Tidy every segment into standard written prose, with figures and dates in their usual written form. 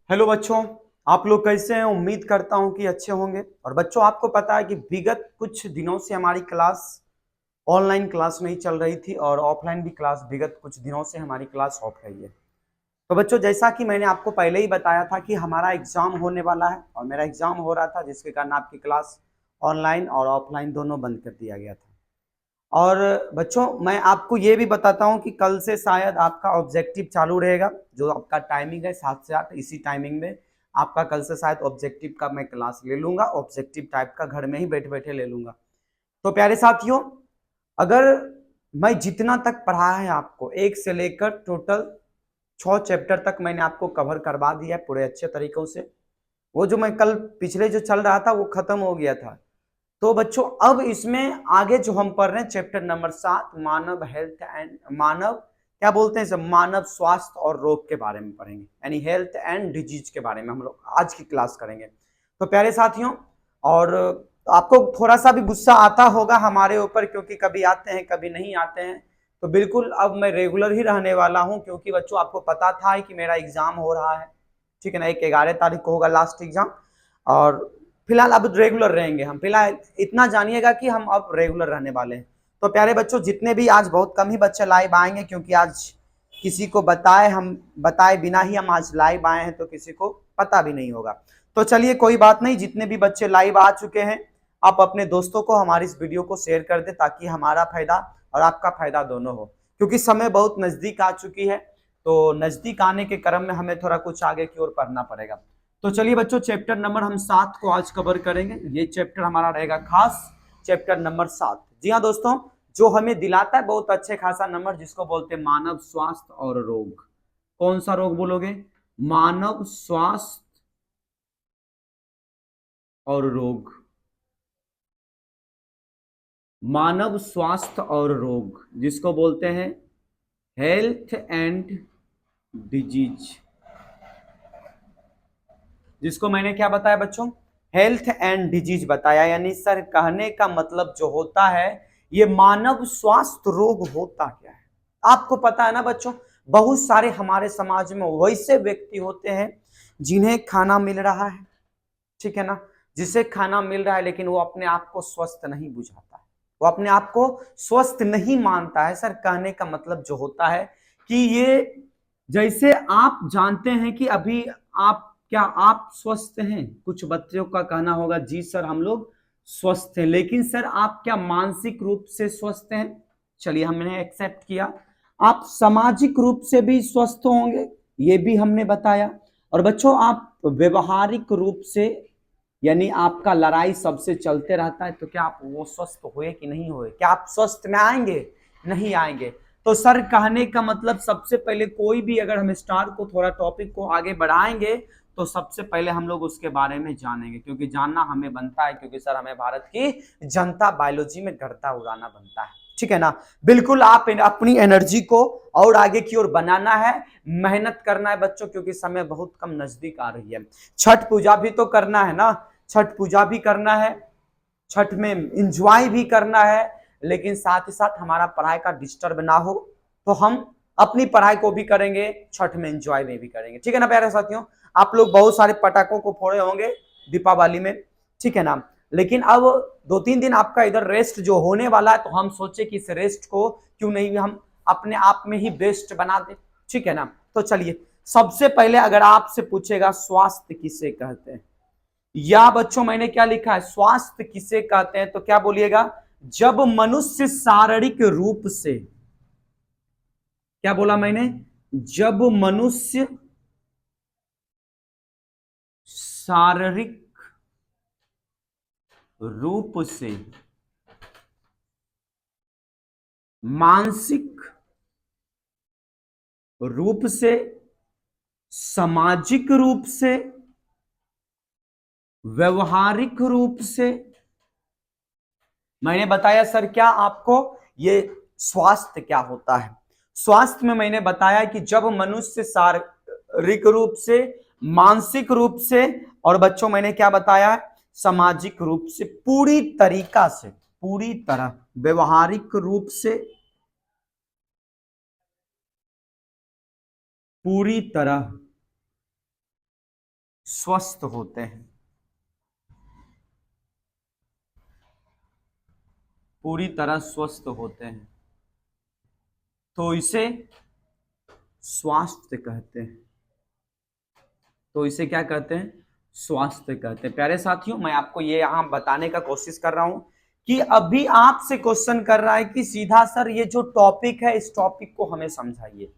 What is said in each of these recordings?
Hello बच्चों। आप लोग कैसे हैं? उम्मीद करता हूं कि अच्छे होंगे। और बच्चों, आपको पता है कि विगत कुछ दिनों से हमारी क्लास ऑनलाइन क्लास नहीं चल रही थी और ऑफलाइन भी क्लास विगत कुछ दिनों से हमारी क्लास ऑफ रही है। तो बच्चों, जैसा कि मैंने आपको पहले ही बताया था कि हमारा एग्जाम होने वाला है और मेरा एग्जाम हो रहा था, जिसके कारण आपकी क्लास ऑनलाइन और ऑफलाइन दोनों बंद कर दिया गया था। और बच्चों, मैं आपको ये भी बताता हूं कि कल से शायद आपका ऑब्जेक्टिव चालू रहेगा। जो आपका टाइमिंग है 7 से 8, इसी टाइमिंग में आपका कल से शायद ऑब्जेक्टिव का मैं क्लास ले लूंगा। ऑब्जेक्टिव टाइप का घर में ही बैठे बैठे ले लूंगा। तो प्यारे साथियों, अगर मैं जितना तक पढ़ाया है आपको, एक से लेकर टोटल 6 चैप्टर तक मैंने आपको कवर करवा दिया है पूरे अच्छे तरीकों से। वो जो मैं कल पिछले जो चल रहा था वो खत्म हो गया था। तो बच्चों, अब इसमें आगे जो हम पढ़ रहे हैं चैप्टर नंबर 7, मानव हेल्थ एंड मानव क्या बोलते हैं सब, मानव स्वास्थ्य और रोग के बारे में पढ़ेंगे, यानी हेल्थ एंड डिजीज के बारे में हम लोग आज की क्लास करेंगे। तो प्यारे साथियों, और आपको थोड़ा सा भी गुस्सा आता होगा हमारे ऊपर, क्योंकि कभी आते हैं कभी नहीं आते हैं। तो बिल्कुल अब मैं रेगुलर ही रहने वाला हूं, क्योंकि बच्चों आपको पता था कि मेरा एग्जाम हो रहा है। ठीक है ना, एक 11 तारीख को होगा लास्ट एग्जाम। और फिलहाल अब रेगुलर रहेंगे हम। फिलहाल इतना जानिएगा कि हम अब रेगुलर रहने वाले हैं। तो प्यारे बच्चों, जितने भी आज बहुत कम ही बच्चे लाइव आएंगे, क्योंकि आज किसी को बताए बिना ही हम आज लाइव आए हैं, तो किसी को पता भी नहीं होगा। तो चलिए, कोई बात नहीं। जितने भी बच्चे लाइव आ चुके हैं, आप अपने दोस्तों को हमारी इस वीडियो को शेयर कर दें, ताकि हमारा फायदा और आपका फायदा दोनों हो। क्योंकि समय बहुत नजदीक आ चुकी है, तो नजदीक आने के क्रम में हमें थोड़ा कुछ आगे की ओर पढ़ना पड़ेगा। तो चलिए बच्चों, चैप्टर नंबर हम 7 को आज कवर करेंगे। ये चैप्टर हमारा रहेगा खास, चैप्टर नंबर 7। जी हाँ दोस्तों, जो हमें दिलाता है बहुत अच्छे खासा नंबर, जिसको बोलते हैं मानव स्वास्थ्य और रोग। कौन सा रोग बोलोगे? मानव स्वास्थ्य और रोग। मानव स्वास्थ्य और रोग, जिसको बोलते हैं हेल्थ एंड डिजीज। जिसको मैंने क्या बताया बच्चों? हेल्थ एंड डिजीज बताया। यानी सर, कहने का मतलब जो होता है, ये मानव स्वास्थ्य रोग होता क्या है। आपको पता है ना बच्चों, बहुत सारे हमारे समाज में वैसे व्यक्ति होते हैं जिन्हें खाना मिल रहा है, ठीक है ना, जिसे खाना मिल रहा है, लेकिन वो अपने आप को स्वस्थ नहीं बुझाता है, वो अपने आप को स्वस्थ नहीं मानता है। सर, कहने का मतलब जो होता है कि ये, जैसे आप जानते हैं कि अभी आप, क्या आप स्वस्थ हैं? कुछ बच्चों का कहना होगा जी सर हम लोग स्वस्थ हैं, लेकिन सर आप क्या मानसिक रूप से स्वस्थ हैं? चलिए, हमने एक्सेप्ट किया। आप सामाजिक रूप से भी स्वस्थ होंगे, ये भी हमने बताया। और बच्चों, आप व्यवहारिक रूप से, यानी आपका लड़ाई सबसे चलते रहता है, तो क्या आप वो स्वस्थ हुए कि नहीं हुए? क्या आप स्वस्थ में आएंगे? नहीं आएंगे। तो सर, कहने का मतलब, सबसे पहले कोई भी, अगर हम स्टार को थोड़ा टॉपिक को आगे बढ़ाएंगे, तो सबसे पहले हम लोग उसके बारे में जानेंगे, क्योंकि जानना हमें बनता है, क्योंकि सर हमें भारत की जनता बायोलॉजी में गर्दा उड़ाना बनता है। ठीक है ना? बिल्कुल, आप अपनी एनर्जी को और आगे की ओर बनाना है, मेहनत करना है बच्चों, क्योंकि समय बहुत कम नजदीक आ रही है। छठ पूजा भी तो करना है ना, छठ पूजा भी करना है, छठ में इंजॉय भी करना है, लेकिन साथ ही साथ हमारा पढ़ाई का डिस्टर्ब ना हो, तो हम अपनी पढ़ाई को भी करेंगे, छठ में इंजॉय में भी करेंगे। ठीक है ना प्यारे साथियों? आप लोग बहुत सारे पटाखों को फोड़े होंगे दीपावली में, ठीक है ना, लेकिन अब 2-3 दिन आपका इधर रेस्ट जो होने वाला है, तो हम सोचे कि इस रेस्ट को क्यों नहीं हम अपने आप में ही बेस्ट बना दे। ठीक है ना? तो चलिए, सबसे पहले अगर आपसे पूछेगा स्वास्थ्य किसे कहते हैं, या बच्चों मैंने क्या लिखा है, स्वास्थ्य किसे कहते हैं, तो क्या बोलिएगा? जब मनुष्य शारीरिक रूप से, क्या बोला मैंने? जब मनुष्य शारीरिक रूप से, मानसिक रूप से, सामाजिक रूप से, व्यवहारिक रूप से, मैंने बताया सर क्या आपको, ये स्वास्थ्य क्या होता है। स्वास्थ्य में मैंने बताया कि जब मनुष्य शारीरिक रूप से, मानसिक रूप से, और बच्चों मैंने क्या बताया है, सामाजिक रूप से पूरी तरीका से, पूरी तरह, व्यवहारिक रूप से, पूरी तरह स्वस्थ होते हैं, पूरी तरह स्वस्थ होते हैं, तो इसे स्वास्थ्य कहते हैं। तो इसे क्या कहते हैं? स्वास्थ्य कहते हैं। प्यारे साथियों, मैं आपको ये यहां बताने का कोशिश कर रहा हूं कि अभी आपसे क्वेश्चन कर रहा है कि सीधा सर ये जो टॉपिक है इस टॉपिक को हमें समझाइए।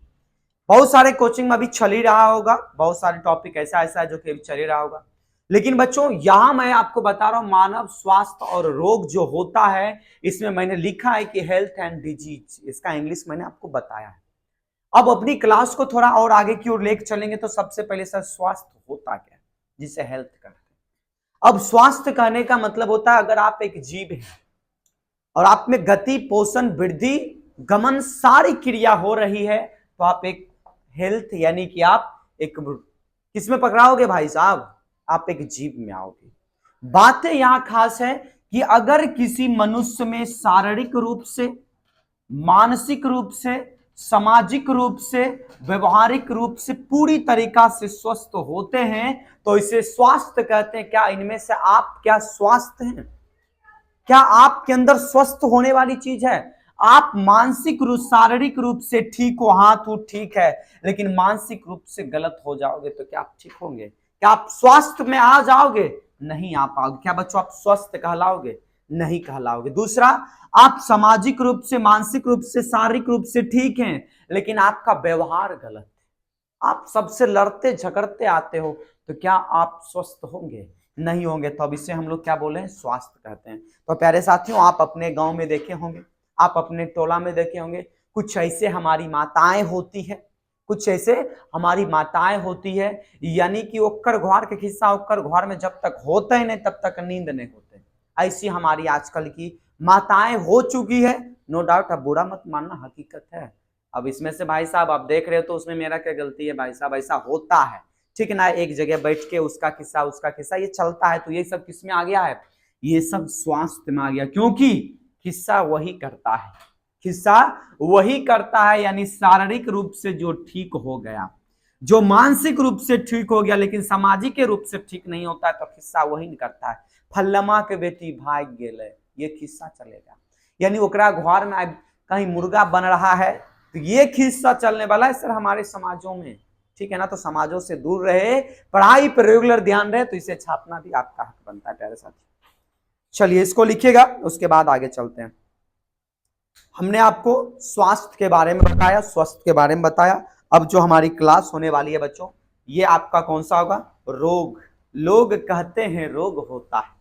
बहुत सारे कोचिंग में अभी चल ही रहा होगा, बहुत सारे टॉपिक ऐसा ऐसा है जो कि अभी चल ही रहा होगा, लेकिन बच्चों यहां मैं आपको बता रहा हूं मानव स्वास्थ्य और रोग जो होता है, इसमें मैंने लिखा है कि हेल्थ एंड डिजीज, इसका इंग्लिश मैंने आपको बताया है। अब अपनी क्लास को थोड़ा और आगे की ओर लेकर चलेंगे तो सबसे पहले सर स्वास्थ्य होता क्या, जिसे हेल्थ कहते हैं। अब स्वास्थ्य कहने का मतलब होता है अगर आप एक जीव हैं और आप में गति, पोषण, वृद्धि, गमन सारी क्रिया हो रही है तो आप एक हेल्थ यानी कि आप एक किसमें पकड़ाओगे भाई साहब? आप एक जीव में आओगे। बातें यहां खास है कि अगर किसी मनुष्य में शारीरिक रूप से, मानसिक रूप से, सामाजिक रूप से, व्यवहारिक रूप से पूरी तरीका से स्वस्थ होते हैं तो इसे स्वास्थ्य कहते हैं। क्या इनमें से आप क्या स्वास्थ्य हैं? क्या आपके अंदर स्वस्थ होने वाली चीज है? आप मानसिक रूप, शारीरिक रूप से ठीक हो, हाथ वो ठीक है, लेकिन मानसिक रूप से गलत हो जाओगे तो क्या आप ठीक होंगे? क्या आप स्वास्थ्य में आ जाओगे? नहीं आ पाओगे। क्या बच्चों आप स्वस्थ कहलाओगे? नहीं कहलाओगे। दूसरा, आप सामाजिक रूप से, मानसिक रूप से, शारीरिक रूप से ठीक हैं, लेकिन आपका व्यवहार गलत है, आप सबसे लड़ते झगड़ते आते हो, तो क्या आप स्वस्थ होंगे? नहीं होंगे। तो अब इसे हम लोग क्या बोले? स्वास्थ्य कहते हैं। तो प्यारे साथियों, आप अपने गांव में देखे होंगे, आप अपने टोला में देखे होंगे, कुछ ऐसे हमारी माताएं होती है, कुछ ऐसे हमारी माताएं होती है, यानी कि ओक्कर घ्वार के खिस्सा ओक्कर घ्वार में जब तक होते हैं नहीं तब तक नींद नहीं होते। ऐसी हमारी आजकल की माताएं हो चुकी है। नो डाउट, अब बुरा मत मानना, हकीकत है। अब इसमें से भाई साहब आप देख रहे हो तो उसमें मेरा क्या गलती है भाई साहब? ऐसा होता है, ठीक है ना। एक जगह बैठ के उसका किस्सा ये चलता है, तो ये सब किसमें आ गया है? ये सब स्वास्थ्य में आ गया, क्योंकि किस्सा वही करता है, किस्सा वही करता है, यानी शारीरिक रूप से जो ठीक हो गया, जो मानसिक रूप से ठीक हो गया लेकिन सामाजिक के रूप से ठीक नहीं होता है, तो किस्सा वही करता है। फल्लमा के बेटी भाग गेले, ये किस्सा चलेगा। यानी ओकरा घर में कहीं मुर्गा बन रहा है तो ये किस्सा चलने वाला है सर हमारे समाजों में, ठीक है ना। तो समाजों से दूर रहे, पढ़ाई पर रेगुलर ध्यान रहे, तो इसे छापना भी आपका हक बनता है प्यारे साथी। चलिए इसको लिखिएगा, उसके बाद आगे चलते हैं। हमने आपको स्वास्थ्य के बारे में बताया, स्वस्थ के बारे में बताया। अब जो हमारी क्लास होने वाली है बच्चों, ये आपका कौन सा होगा? रोग। लोग कहते हैं रोग होता है।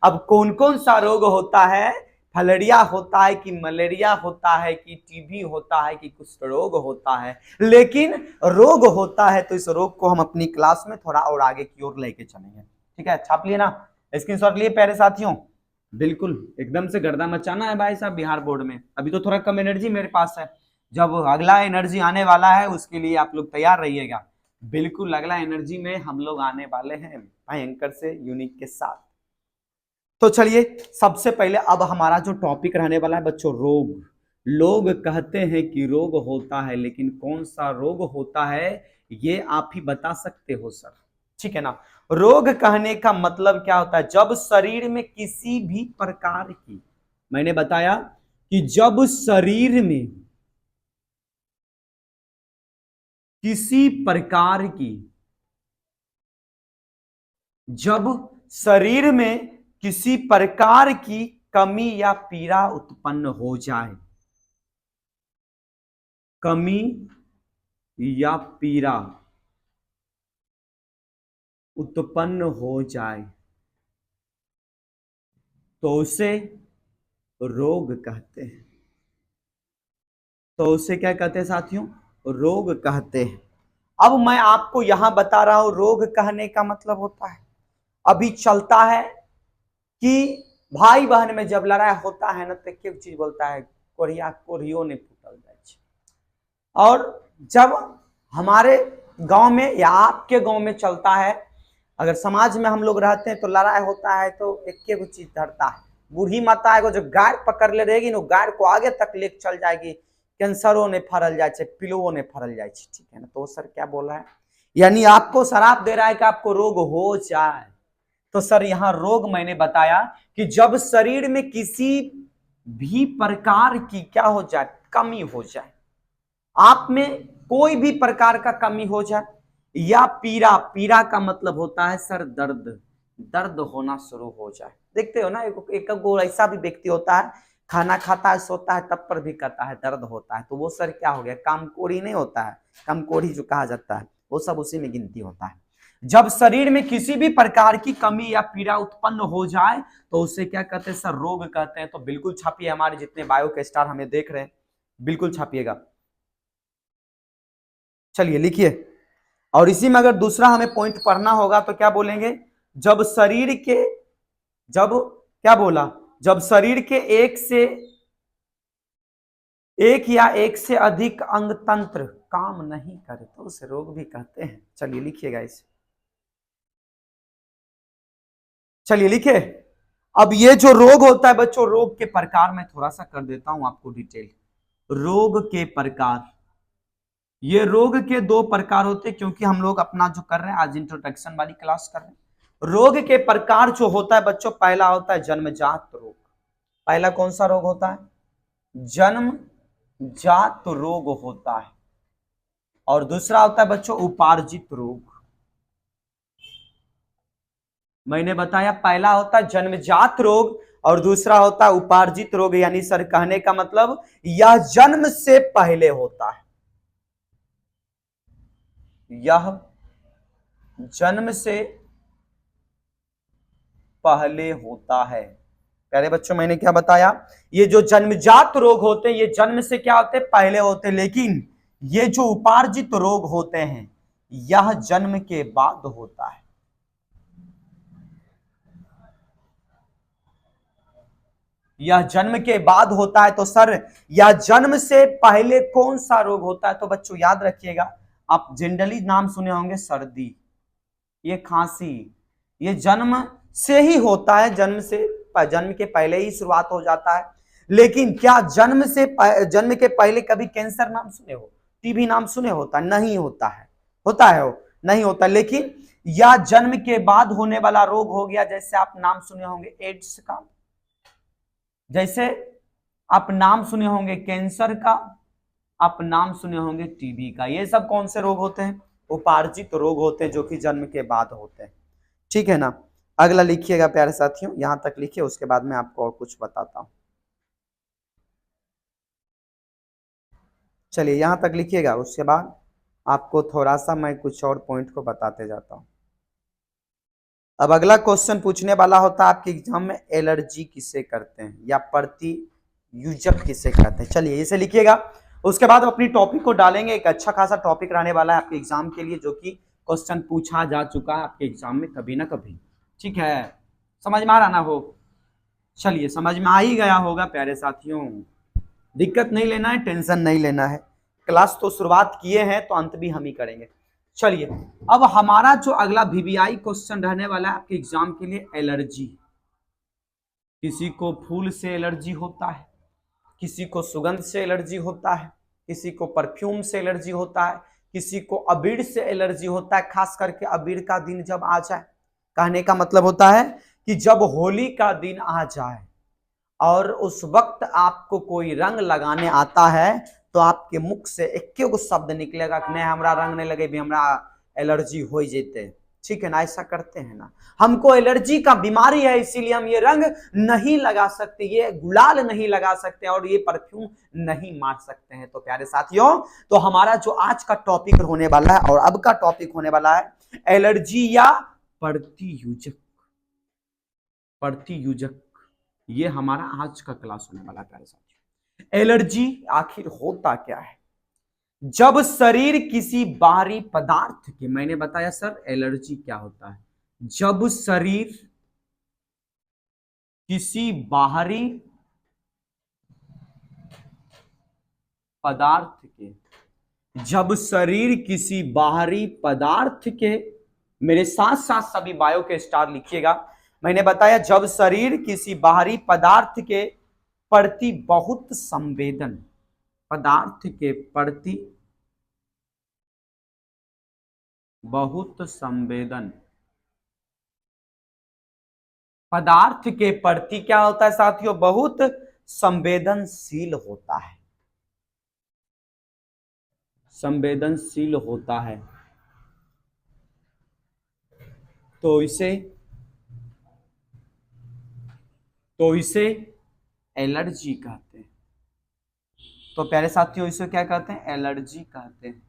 अब कौन कौन सा रोग होता है? फलेरिया होता है कि मलेरिया होता है कि टीबी होता है कि कुछ रोग होता है, लेकिन रोग होता है तो इस रोग को हम अपनी क्लास में थोड़ा और आगे की ओर लेके चलेंगे, ठीक है। छाप लिए ना, स्क्रीनशॉट लिए प्यारे साथियों? बिल्कुल, एकदम से गर्दा मचाना है भाई साहब बिहार बोर्ड में। अभी तो थोड़ा कम एनर्जी मेरे पास है, जब अगला एनर्जी आने वाला है उसके लिए आप लोग तैयार रहिएगा। बिल्कुल अगला एनर्जी में हम लोग आने वाले हैं भयंकर से यूनिक के साथ। तो चलिए सबसे पहले अब हमारा जो टॉपिक रहने वाला है बच्चों, रोग। लोग कहते हैं कि रोग होता है, लेकिन कौन सा रोग होता है ये आप ही बता सकते हो सर, ठीक है ना। रोग कहने का मतलब क्या होता है? जब शरीर में किसी भी प्रकार की, मैंने बताया कि जब शरीर में किसी प्रकार की, जब शरीर में किसी प्रकार की कमी या पीड़ा उत्पन्न हो जाए, कमी या पीड़ा उत्पन्न हो जाए तो उसे रोग कहते हैं। तो उसे क्या कहते हैं साथियों? रोग कहते हैं। अब मैं आपको यहां बता रहा हूं रोग कहने का मतलब होता है, अभी चलता है कि भाई बहन में जब लड़ाई होता है ना तो एक चीज बोलता है, कोरिया कोरियो ने फूटल जाए। और जब हमारे गांव में या आपके गांव में चलता है, अगर समाज में हम लोग रहते हैं तो लड़ाई होता है तो एक चीज धरता है, बूढ़ी माता है जो गाय पकड़ ले रहेगी ना, गाय को आगे तक ले चल जाएगी, कैंसरों ने फरल जाए, पिलुओं ने फरल जाए, ठीक है ना। तो सर क्या बोला है? यानी आपको शराप दे रहा है कि आपको रोग हो जाए। तो सर यहां रोग मैंने बताया कि जब शरीर में किसी भी प्रकार की क्या हो जाए, कमी हो जाए, आप में कोई भी प्रकार का कमी हो जाए, या पीड़ा, पीड़ा का मतलब होता है सर दर्द, दर्द होना शुरू हो जाए। देखते हो ना, एक ऐसा भी व्यक्ति होता है, खाना खाता है, सोता है, तब पर भी कहता है दर्द होता है, तो वो सर क्या हो गया, कामकोड़ी नहीं होता है, कामकोड़ी जो कहा जाता है, वो सब उसी में गिनती होता है। जब शरीर में किसी भी प्रकार की कमी या पीड़ा उत्पन्न हो जाए तो उसे क्या कहते हैं सर, रोग कहते हैं। तो बिल्कुल छापिए, हमारे जितने बायो के स्टार हमें देख रहे हैं, बिल्कुल छापिएगा। चलिए लिखिए। और इसी में अगर दूसरा हमें पॉइंट पढ़ना होगा तो क्या बोलेंगे, जब शरीर के, जब क्या बोला, जब शरीर के एक या एक से अधिक अंग तंत्र काम नहीं करे तो उसे रोग भी कहते हैं। चलिए लिखिएगा इसे, चलिए लिखिए। अब ये जो रोग होता है बच्चों, रोग के प्रकार में थोड़ा सा कर देता हूं आपको डिटेल। रोग के प्रकार, ये रोग के दो प्रकार होते हैं, क्योंकि हम लोग अपना जो कर रहे हैं आज इंट्रोडक्शन वाली क्लास कर रहे हैं। रोग के प्रकार जो होता है बच्चों, पहला होता है जन्मजात रोग। पहला कौन सा रोग होता है, जन्मजात रोग होता है। और दूसरा होता है बच्चों उपार्जित रोग। मैंने बताया पहला होता है जन्मजात रोग और दूसरा होता है उपार्जित रोग। यानी सर कहने का मतलब यह जन्म से पहले होता है, यह जन्म से पहले होता है। प्यारे बच्चों मैंने क्या बताया, ये जो जन्मजात रोग होते हैं ये जन्म से क्या होते हैं, पहले होते हैं। लेकिन ये जो उपार्जित रोग होते हैं यह जन्म के बाद होता है। यह जन्म के बाद होता है। तो सर यह जन्म से पहले कौन सा रोग होता है, तो बच्चों याद रखिएगा, आप जनरली नाम सुने होंगे सर्दी, ये खांसी, ये जन्म से ही होता है, जन्म से, जन्म के पहले ही शुरुआत हो जाता है। लेकिन क्या जन्म के पहले कभी कैंसर नाम सुने हो, टीबी नाम सुने होता, नहीं होता है, होता है वो नहीं होता। लेकिन यह जन्म के बाद होने वाला रोग हो गया, जैसे आप नाम सुने होंगे एड्स का, जैसे आप नाम सुने होंगे कैंसर का, आप नाम सुने होंगे टीबी का। ये सब कौन से रोग होते हैं, उपार्जित रोग होते हैं, जो कि जन्म के बाद होते हैं। ठीक है ना। अगला लिखिएगा प्यारे साथियों, यहां तक लिखिए, उसके बाद मैं आपको और कुछ बताता हूं। चलिए यहां तक लिखिएगा, उसके बाद आपको थोड़ा सा मैं कुछ और पॉइंट को बताते जाता हूं। अब अगला क्वेश्चन पूछने वाला होता है आपके एग्जाम में, एलर्जी किसे करते हैं या प्रतियूजक किसे कहते हैं। चलिए इसे लिखिएगा, उसके बाद अपनी टॉपिक को डालेंगे। एक अच्छा खासा टॉपिक रहने वाला है आपके एग्जाम के लिए, जो कि क्वेश्चन पूछा जा चुका है आपके एग्जाम में कभी ना कभी। ठीक है, समझ में आ रहा ना हो, चलिए समझ में आ ही गया होगा प्यारे साथियों। दिक्कत नहीं लेना है, टेंशन नहीं लेना है, क्लास तो शुरुआत किए हैं तो अंत भी हम ही करेंगे। चलिए अब हमारा जो अगला वीवीआई क्वेश्चन रहने वाला है आपके एग्जाम के लिए, एलर्जी। किसी को फूल से एलर्जी होता है, किसी को सुगंध से एलर्जी होता है, किसी को परफ्यूम से एलर्जी होता है, किसी को अबीर से एलर्जी होता है। खास करके अबीर का दिन जब आ जाए, कहने का मतलब होता है कि जब होली का दिन आ जाए और उस वक्त आपको कोई रंग लगाने आता है तो आपके मुख से एक शब्द निकलेगा कि नहीं हमरा रंग नहीं लगे भी, हमरा एलर्जी हो जेते। ठीक है ना, ऐसा करते हैं ना, हमको एलर्जी का बीमारी है, इसीलिए हम ये रंग नहीं लगा सकते, ये गुलाल नहीं लगा सकते और ये परफ्यूम नहीं मार सकते हैं। तो प्यारे साथियों, तो हमारा जो आज का टॉपिक होने वाला है और अब का टॉपिक होने वाला है एलर्जी या प्रतियूजक। प्रतियूजक, ये हमारा आज का क्लास होने वाला है प्यारे साथियों। एलर्जी आखिर होता क्या है, जब शरीर किसी बाहरी पदार्थ के, मैंने बताया सर एलर्जी क्या होता है, जब शरीर किसी बाहरी पदार्थ के, जब शरीर किसी बाहरी पदार्थ के, मेरे साथ साथ सभी बायो के स्टार लिखिएगा। मैंने बताया जब शरीर किसी बाहरी पदार्थ के प्रति बहुत संवेदन, पदार्थ के प्रति बहुत संवेदन पदार्थ के प्रति क्या होता है साथियों, बहुत संवेदनशील होता है, संवेदनशील होता है। तो इसे एलर्जी कहते हैं। तो प्यारे साथियों इसे क्या कहते हैं, एलर्जी कहते हैं।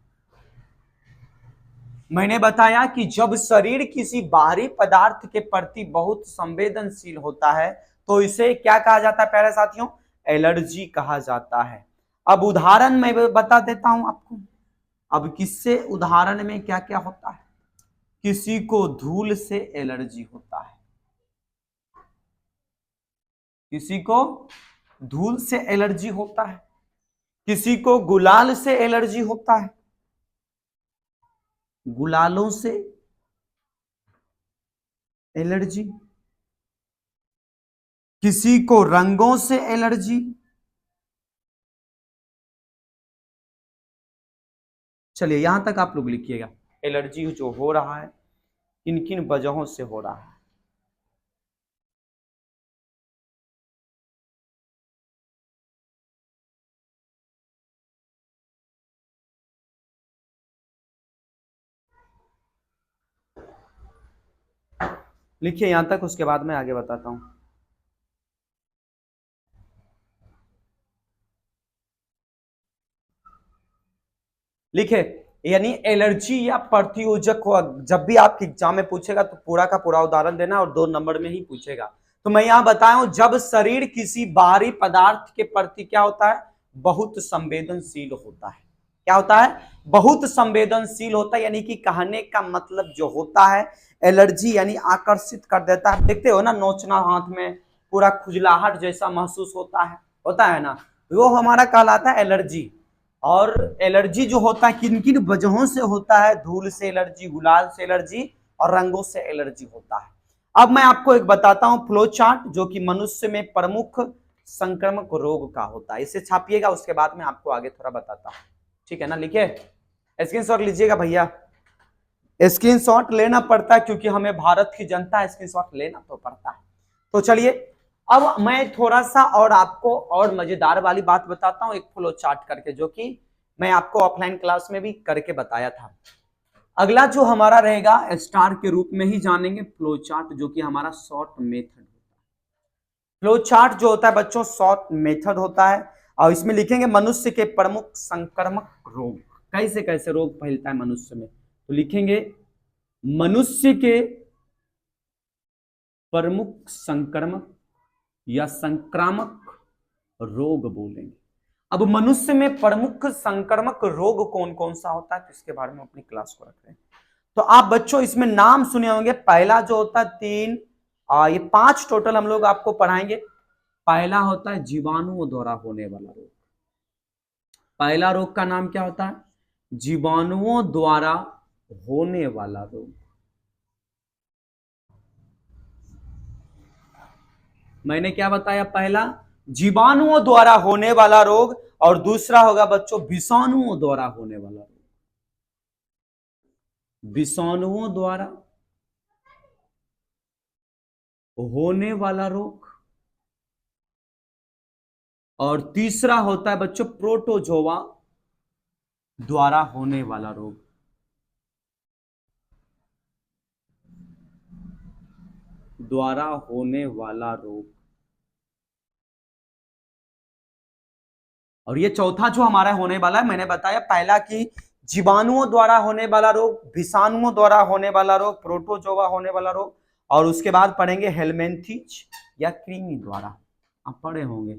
मैंने बताया कि जब शरीर किसी बाहरी पदार्थ के प्रति बहुत संवेदनशील होता है तो इसे क्या कहा जाता है प्यारे साथियों, एलर्जी कहा जाता है। अब उदाहरण मैं बता देता हूं आपको। अब किससे उदाहरण में क्या क्या होता है, किसी को धूल से एलर्जी होता है, किसी को धूल से एलर्जी होता है, किसी को गुलाल से एलर्जी होता है, गुलालों से एलर्जी, किसी को रंगों से एलर्जी, चलिए यहां तक आप लोग लिखिएगा एलर्जी जो हो रहा है किन किन वजहों से हो रहा है। लिखिए यहां तक, उसके बाद मैं आगे बताता हूं। लिखे, यानी एलर्जी या प्रतियोजक हो, जब भी आपके एग्जाम में पूछेगा तो पूरा का पूरा उदाहरण देना और 2 नंबर में ही पूछेगा। तो मैं यहां बताया जब शरीर किसी बाहरी पदार्थ के प्रति क्या होता है, बहुत संवेदनशील होता है। क्या होता है, बहुत संवेदनशील होता है, यानी कि कहने का मतलब जो होता है एलर्जी यानी आकर्षित कर देता है। देखते हो ना नोचना हाथ में, पूरा खुजलाहट जैसा महसूस होता है ना, वो हमारा कहलाता है एलर्जी। और एलर्जी जो होता है किन किन वजहों से होता है, धूल से एलर्जी, गुलाल से एलर्जी और रंगों से एलर्जी होता है। अब मैं आपको एक बताता हूं फ्लो चार्ट, जो कि मनुष्य में प्रमुख संक्रामक रोग का होता है। इसे छापिएगा, उसके बाद में आपको आगे थोड़ा बताता हूं, ठीक है ना। लिखिए, स्क्रीनशॉट लीजिएगा भैया, स्क्रीनशॉट लेना पड़ता है क्योंकि हमें भारत की जनता स्क्रीनशॉट लेना तो पड़ता है। तो चलिए अब मैं थोड़ा सा और आपको और मजेदार वाली बात बताता हूं, एक फ्लो चार्ट करके, जो कि मैं आपको ऑफलाइन क्लास में भी करके बताया था। अगला जो हमारा रहेगा स्टार के रूप में ही जानेंगे फ्लो चार्ट, जो कि हमारा शॉर्ट मेथड होता है। फ्लो चार्ट जो होता है बच्चों शॉर्ट मेथड होता है, और इसमें लिखेंगे मनुष्य के प्रमुख संक्रामक रोग, कैसे कैसे रोग फैलता है मनुष्य में। तो लिखेंगे मनुष्य के प्रमुख संक्रामक या संक्रामक रोग बोलेंगे। अब मनुष्य में प्रमुख संक्रामक रोग कौन कौन सा होता है, तो इसके बारे में अपनी क्लास को रख रहे हैं। तो आप बच्चों इसमें नाम सुने होंगे, पहला जो होता है 3 ये 5 टोटल हम लोग आपको पढ़ाएंगे। पहला होता है जीवाणुओं द्वारा होने वाला रोग। पहला रोग का नाम क्या होता है, जीवाणुओं द्वारा होने वाला रोग। मैंने क्या बताया, पहला जीवाणुओं द्वारा होने वाला रोग, और दूसरा होगा बच्चों विषाणुओं द्वारा होने वाला रोग। विषाणुओं द्वारा होने वाला रोग, और तीसरा होता है बच्चों प्रोटोजोआ द्वारा होने वाला रोग। द्वारा होने वाला रोग, और ये चौथा जो हमारा होने वाला है, मैंने बताया पहला कि जीवाणुओं द्वारा होने वाला रोग, विषाणुओं द्वारा होने वाला रोग, प्रोटोजोआ होने वाला रोग, और उसके बाद पढ़ेंगे हेलमेंथिच या कृमि द्वारा। आप पढ़े होंगे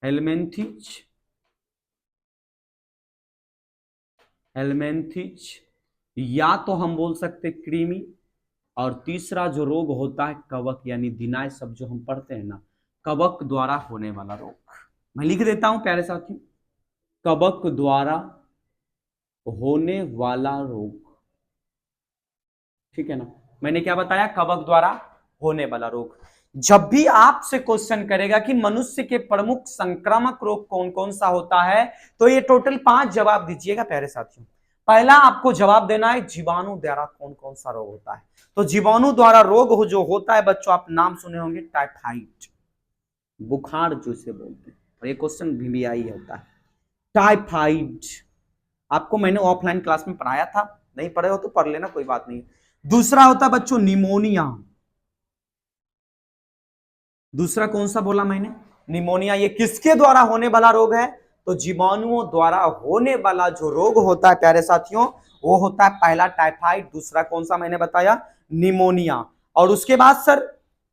हेलमेंथिच, हेलमेंथिच, या तो हम बोल सकते कृमि, और तीसरा जो रोग होता है कवक, यानी दिनाय सब जो हम पढ़ते हैं ना, कवक द्वारा होने वाला रोग। मैं लिख देता हूं प्यारे साथी, कवक द्वारा होने वाला रोग, ठीक है ना। मैंने क्या बताया, कवक द्वारा होने वाला रोग। जब भी आपसे क्वेश्चन करेगा कि मनुष्य के प्रमुख संक्रामक रोग कौन कौन सा होता है, तो ये टोटल 5 जवाब दीजिएगा प्यारे साथियों। पहला आपको जवाब देना है जीवाणु द्वारा कौन कौन सा रोग होता है। तो जीवाणु द्वारा रोग जो होता है बच्चों, आप नाम सुने होंगे, टाइफाइड, बुखार जिसे बोलते हैं। और ये क्वेश्चन भी आई होता है, टाइफाइड। आपको मैंने ऑफलाइन क्लास में पढ़ाया था, नहीं पढ़े हो तो पढ़ लेना, कोई बात नहीं। दूसरा होता है बच्चों निमोनिया। दूसरा कौन सा बोला मैंने, निमोनिया। ये किसके द्वारा होने वाला रोग है, तो जीवाणुओं द्वारा होने वाला जो रोग होता है प्यारे साथियों, वो होता है पहला टाइफाइड, दूसरा कौन सा मैंने बताया, निमोनिया। और उसके बाद सर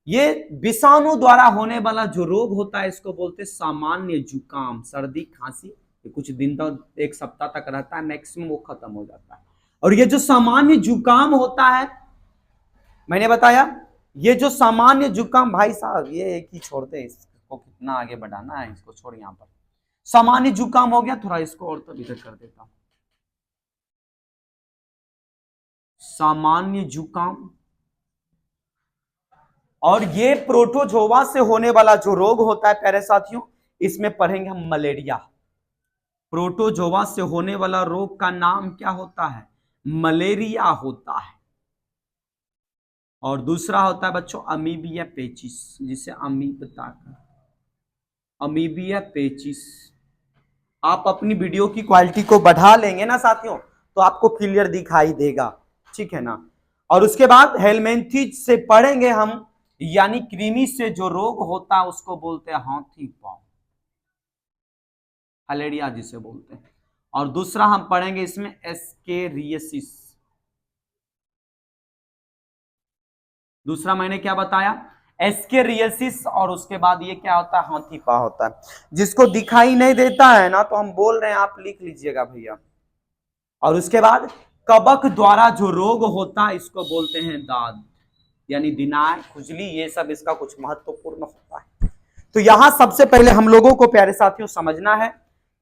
ये विषाणु द्वारा होने वाला जो रोग होता है इसको बोलते हैं सामान्य जुकाम, सर्दी खांसी, कुछ दिन तक, एक सप्ताह तक रहता है मैक्सिमम, वो खत्म हो जाता है। और ये जो सामान्य जुकाम होता है, मैंने बताया ये जो सामान्य जुकाम, भाई साहब ये एक ही छोड़ते हैं, इसको कितना आगे बढ़ाना है, इसको छोड़, यहां पर सामान्य जुकाम हो गया, थोड़ा इसको और तो इधर कर देता हूं। सामान्य जुकाम, और ये प्रोटोजोवा से होने वाला जो रोग होता है प्यारे साथियों, इसमें पढ़ेंगे हम मलेरिया। प्रोटोजोवा से होने वाला रोग का नाम क्या होता है, मलेरिया होता है। और दूसरा होता है बच्चों अमीबिया पेचिस, जिसे अमीबिया पेचिस। आप अपनी वीडियो की क्वालिटी को बढ़ा लेंगे ना साथियों, तो आपको क्लियर दिखाई देगा, ठीक है ना। और उसके बाद हेलमेंथीज से पढ़ेंगे हम, यानी कृमि से जो रोग होता है उसको बोलते हैं हाथी पांव, फलेरिया जिसे बोलते हैं। और दूसरा हम पढ़ेंगे इसमें एस्केरियसिस। दूसरा मैंने क्या बताया, एस्केरियसिस। और उसके बाद ये क्या होता है, हाथी पांव होता है। जिसको दिखाई नहीं देता है ना, तो हम बोल रहे हैं, आप लिख लीजिएगा भैया। और उसके बाद कबक द्वारा जो रोग होता है इसको बोलते हैं दाद, यानी दिनार, खुजली, ये सब इसका कुछ महत्वपूर्ण होता है। तो यहां सबसे पहले हम लोगों को प्यारे साथियों समझना है,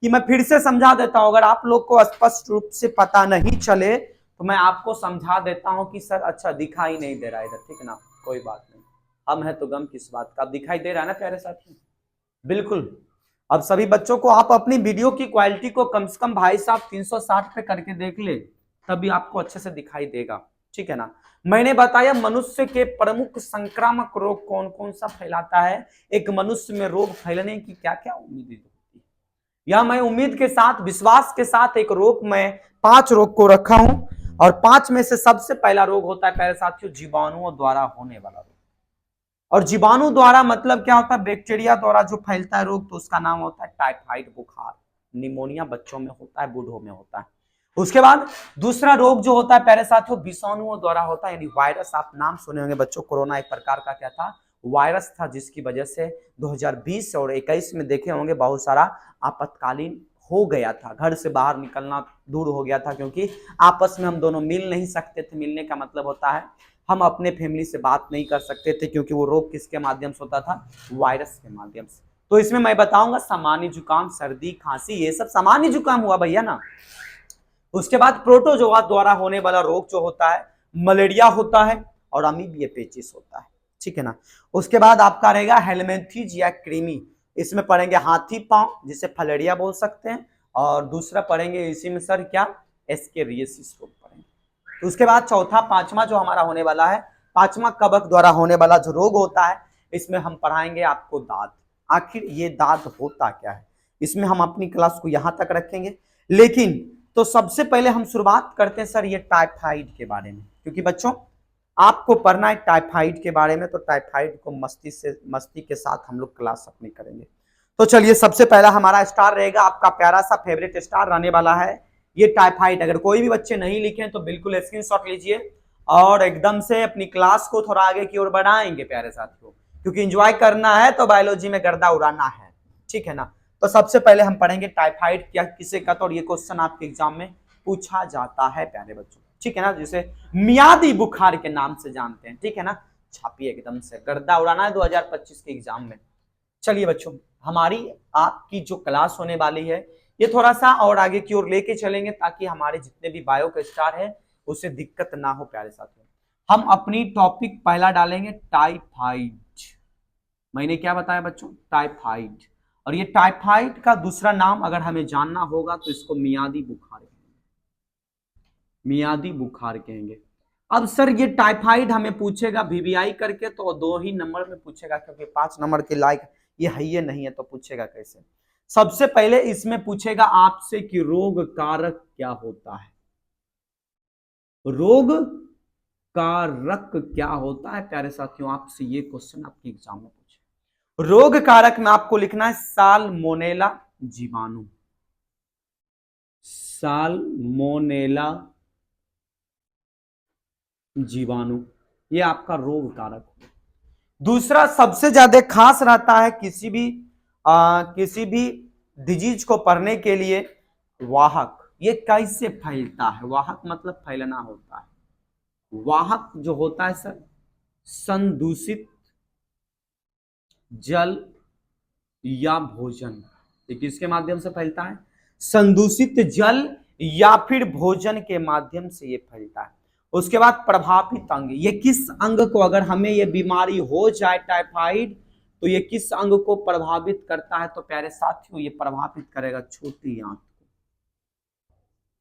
कि मैं फिर से समझा देता हूं, अगर आप लोग को स्पष्ट रूप से पता नहीं चले तो मैं आपको समझा देता हूं कि सर अच्छा दिखाई नहीं दे रहा है इधर, ठीक ना, कोई बात नहीं, हम है तो गम किस बात का, अब दिखाई दे रहा है ना प्यारे साथियों, बिल्कुल। अब सभी बच्चों को आप अपनी वीडियो की क्वालिटी को कम से कम भाई साहब 360 पे करके देख ले, तभी आपको अच्छे से दिखाई देगा, ठीक है ना। मैंने बताया मनुष्य के प्रमुख संक्रामक रोग कौन कौन सा फैलाता है, एक मनुष्य में रोग फैलने की क्या क्या उम्मीद होती है, या मैं उम्मीद के साथ, विश्वास के साथ एक रोग में 5 रोग को रखा हूं, और 5 में से सबसे पहला रोग होता है प्यारे साथियों जीवाणुओं द्वारा होने वाला रोग। और जीवाणु द्वारा मतलब क्या होता है, बैक्टीरिया द्वारा जो फैलता है रोग, तो उसका नाम होता है टाइफाइड बुखार, निमोनिया बच्चों में होता है, बूढ़ों में होता है। उसके बाद दूसरा रोग जो होता है प्यारे साथियों विषाणुओं द्वारा होता है, यानी वायरस। आप नाम सुने होंगे बच्चों, कोरोना एक प्रकार का क्या था, वायरस था, जिसकी वजह से 2020 और 21 में देखे होंगे बहुत सारा आपातकालीन हो गया था, घर से बाहर निकलना दूर हो गया था, क्योंकि आपस में हम दोनों मिल नहीं सकते थे। मिलने का मतलब होता है हम अपने फैमिली से बात नहीं कर सकते थे, क्योंकि वो रोग किसके माध्यम से होता था, वायरस के माध्यम से। तो इसमें मैं बताऊंगा सामान्य जुकाम, सर्दी खांसी, ये सब सामान्य जुकाम हुआ भैया ना। उसके बाद प्रोटोजोआ द्वारा होने वाला रोग जो होता है मलेरिया होता है, और अमीबिया पेचिस होता है, ठीक है ना। उसके बाद आपका रहेगा हेलमेंथीज या कृमि, इसमें पढ़ेंगे हाथी पांव, जिसे फलेरिया बोल सकते हैं। और दूसरा पढ़ेंगे इसी में सर क्या, एस्केरियसिस रोग पढ़ेंगे। तो उसके बाद चौथा, पांचवा जो हमारा होने वाला है, पांचवा कवक द्वारा होने वाला जो रोग होता है, इसमें हम पढ़ाएंगे आपको दाद। आखिर ये दाद होता क्या है, इसमें हम अपनी क्लास को यहां तक रखेंगे। लेकिन तो सबसे पहले हम शुरुआत करते हैं सर ये टाइफाइड के बारे में, क्योंकि बच्चों आपको पढ़ना है टाइफाइड के बारे में, तो टाइफाइड को मस्ती के साथ हम लोग क्लास अपनी करेंगे। तो चलिए सबसे पहला हमारा स्टार रहेगा, आपका प्यारा सा फेवरेट स्टार रहने वाला है ये टाइफाइड। अगर कोई भी बच्चे नहीं लिखे तो बिल्कुल स्क्रीनशॉट लीजिए, और एकदम से अपनी क्लास को थोड़ा आगे की ओर बढ़ाएंगे प्यारे साथियों, क्योंकि एंजॉय करना है तो बायोलॉजी में गर्दा उड़ाना है, ठीक है ना। तो सबसे पहले हम पढ़ेंगे टाइफाइड क्या किसे कहते हैं, और ये क्वेश्चन आपके एग्जाम में पूछा जाता है प्यारे बच्चों, ठीक है ना, जिसे मियादी बुखार के नाम से जानते हैं, ठीक है ना। छापिए एकदम से, गर्दा उड़ाना है 2025 के एग्जाम में। चलिए बच्चों, हमारी आपकी जो क्लास होने वाली है ये थोड़ा सा और आगे की ओर लेके चलेंगे, ताकि हमारे जितने भी बायो के स्टार है उसे दिक्कत ना हो प्यारे साथियों। हम अपनी टॉपिक पहला डालेंगे टाइफाइड। मैंने क्या बताया बच्चों, टाइफाइड। और ये टाइफाइड का दूसरा नाम अगर हमें जानना होगा तो इसको मियादी बुखार, मियादी बुखार कहेंगे। अब सर ये टाइफाइड हमें पूछेगा वीवीआई करके तो 2 ही नंबर में पूछेगा, क्योंकि 5 नंबर के लायक ये है ये नहीं है, तो पूछेगा कैसे। सबसे पहले इसमें पूछेगा आपसे कि रोग कारक क्या होता है, रोग कारक क्या होता है प्यारे साथियों, आपसे ये क्वेश्चन आपके एग्जाम में पूछे। रोग कारक में आपको लिखना है साल्मोनेला जीवाणु, साल्मोनेला जीवाणु, ये आपका रोग कारक। दूसरा सबसे ज्यादा खास रहता है किसी भी डिजीज को पढ़ने के लिए वाहक, ये कैसे फैलता है, वाहक मतलब फैलना होता है। वाहक जो होता है सर, संदूषित जल या भोजन, ये किसके माध्यम से फैलता है, संदूषित जल या फिर भोजन के माध्यम से ये फैलता है। उसके बाद प्रभावित अंग, ये किस अंग को, अगर हमें ये बीमारी हो जाए टाइफाइड तो ये किस अंग को प्रभावित करता है, तो प्यारे साथियों ये प्रभावित करेगा छोटी आंत को।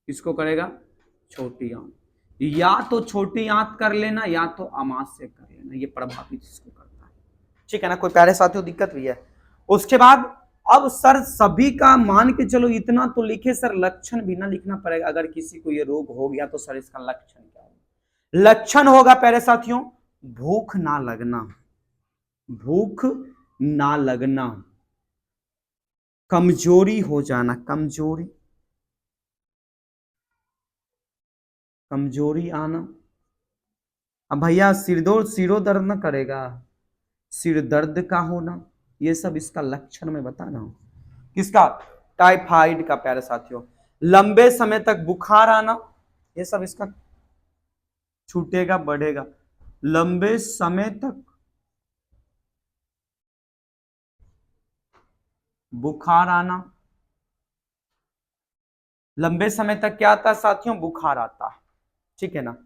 किसको करेगा, छोटी आंत, या तो छोटी आंत कर लेना या तो आमाशय कर लेना, ये प्रभावित इसको करता है, ठीक है ना। कोई प्यारे साथियों दिक्कत भी है। उसके बाद अब सर सभी का मान के चलो इतना तो लिखे सर, लक्षण भी ना लिखना पड़ेगा। अगर किसी को ये रोग हो गया तो सर इसका लक्षण क्या होगा, लक्षण होगा प्यारे साथियों भूख ना लगना, भूख ना लगना, कमजोरी हो जाना, कमजोरी, कमजोरी आना। अब भैया सिरो दर्द ना करेगा, सिर दर्द का होना, ये सब इसका लक्षण मैं बता रहा हूं, किसका, टाइफाइड का प्यारे साथियों। लंबे समय तक बुखार आना, ये सब इसका छूटेगा बढ़ेगा, लंबे समय तक बुखार आना, लंबे समय तक क्या आता है साथियों, बुखार आता है, ठीक है ना।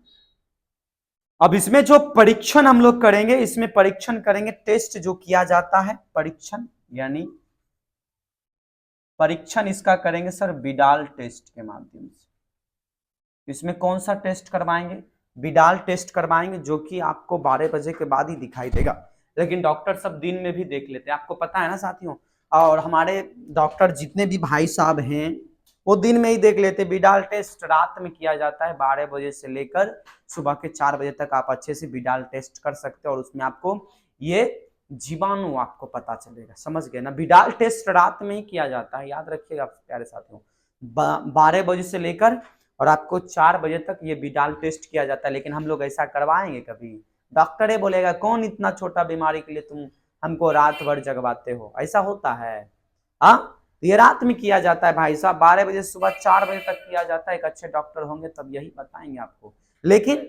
अब इसमें जो परीक्षण हम लोग करेंगे, इसमें परीक्षण करेंगे, टेस्ट जो किया जाता है परीक्षण, यानी परीक्षण इसका करेंगे सर विडाल टेस्ट के माध्यम से। इसमें कौन सा टेस्ट करवाएंगे, विडाल टेस्ट करवाएंगे, जो कि आपको 12 बजे के बाद ही दिखाई देगा, लेकिन डॉक्टर सब दिन में भी देख लेते हैं, आपको पता है ना साथियों। और हमारे डॉक्टर जितने भी भाई साहब हैं वो दिन में ही देख लेते। विडाल टेस्ट रात में किया जाता है 12 बजे से लेकर सुबह के 4 बजे तक, आप अच्छे से विडाल टेस्ट कर सकते हैं और उसमें आपको ये जीवाणु आपको पता चलेगा, समझ गए ना। विडाल टेस्ट रात में ही किया जाता है, याद रखिएगा प्यारे साथियों। 12 बजे से लेकर और आपको 4 बजे तक ये विडाल टेस्ट किया जाता है। लेकिन हम लोग ऐसा करवाएंगे कभी, डॉक्टर बोलेगा कौन इतना छोटा बीमारी के लिए तुम हमको रात भर जगवाते हो, ऐसा होता है। हाँ, ये रात में किया जाता है भाई साहब, 12 बजे से सुबह 4 बजे तक किया जाता है। एक अच्छे डॉक्टर होंगे तब यही बताएंगे आपको। लेकिन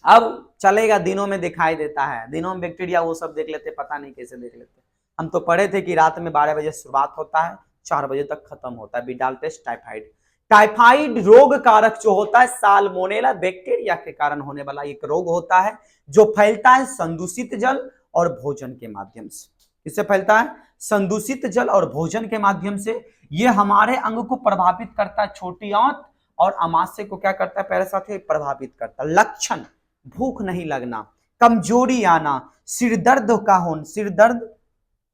अब चलेगा, दिनों में दिखाई देता है, दिनों में बैक्टीरिया वो सब देख लेते, पता नहीं कैसे देख लेते। हम तो पढ़े थे कि रात में 12 बजे शुरुआत होता है, 4 बजे तक खत्म होता है। विडाल टेस्ट टाइफाइड, टाइफाइड रोग कारक जो होता है साल्मोनेला बैक्टीरिया के कारण होने वाला एक रोग होता है, जो फैलता है संदूषित जल और भोजन के माध्यम से। किससे फैलता है, संदूषित जल और भोजन के माध्यम से। ये हमारे अंग को प्रभावित करता है, छोटी आंत और आमाशय को क्या करता है प्यारे साथियों, प्रभावित करता है। लक्षण भूख नहीं लगना, कमजोरी आना, सिर दर्द का होना, सिर दर्द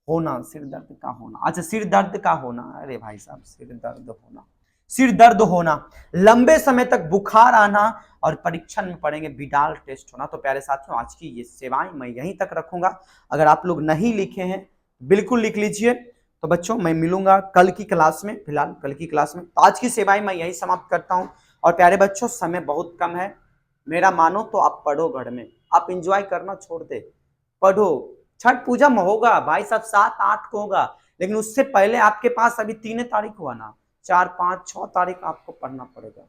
होना, सिर दर्द का होना, अच्छा सिर दर्द का होना, अरे भाई साहब सिर दर्द होना, सिर दर्द होना, लंबे समय तक बुखार आना और परीक्षण में पढ़ेंगे विडाल टेस्ट होना। तो प्यारे साथियों आज की ये सेवाएं मैं यहीं तक रखूंगा। अगर आप लोग नहीं लिखे हैं बिल्कुल लिख लीजिए। तो बच्चों मैं मिलूंगा कल की क्लास में, फिलहाल कल की क्लास में। तो आज की सेवाएं मैं यहीं समाप्त करता हूं। और प्यारे बच्चों समय बहुत कम है, मेरा मानो तो आप पढ़ो घर में, आप इंजॉय करना छोड़ दे, पढ़ो। छठ पूजा में होगा भाई साहब 7-8 को होगा, लेकिन उससे पहले आपके पास अभी 3 तारीख हुआ ना, 4, 5, 6 तारीख आपको पढ़ना पड़ेगा।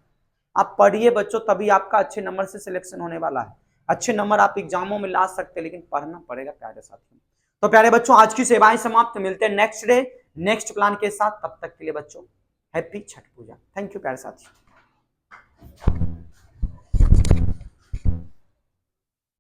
आप पढ़िए बच्चों, तभी आपका अच्छे नंबर से सिलेक्शन होने वाला है। अच्छे नंबर आप एग्जामों में ला सकते हैं, लेकिन पढ़ना पड़ेगा प्यारे साथियों। तो प्यारे बच्चों आज की सेवाएं समाप्त, मिलते हैं नेक्स्ट डे नेक्स्ट प्लान के साथ। तब तक के लिए बच्चों happy Chhath Puja. Thank you प्यारे साथियों।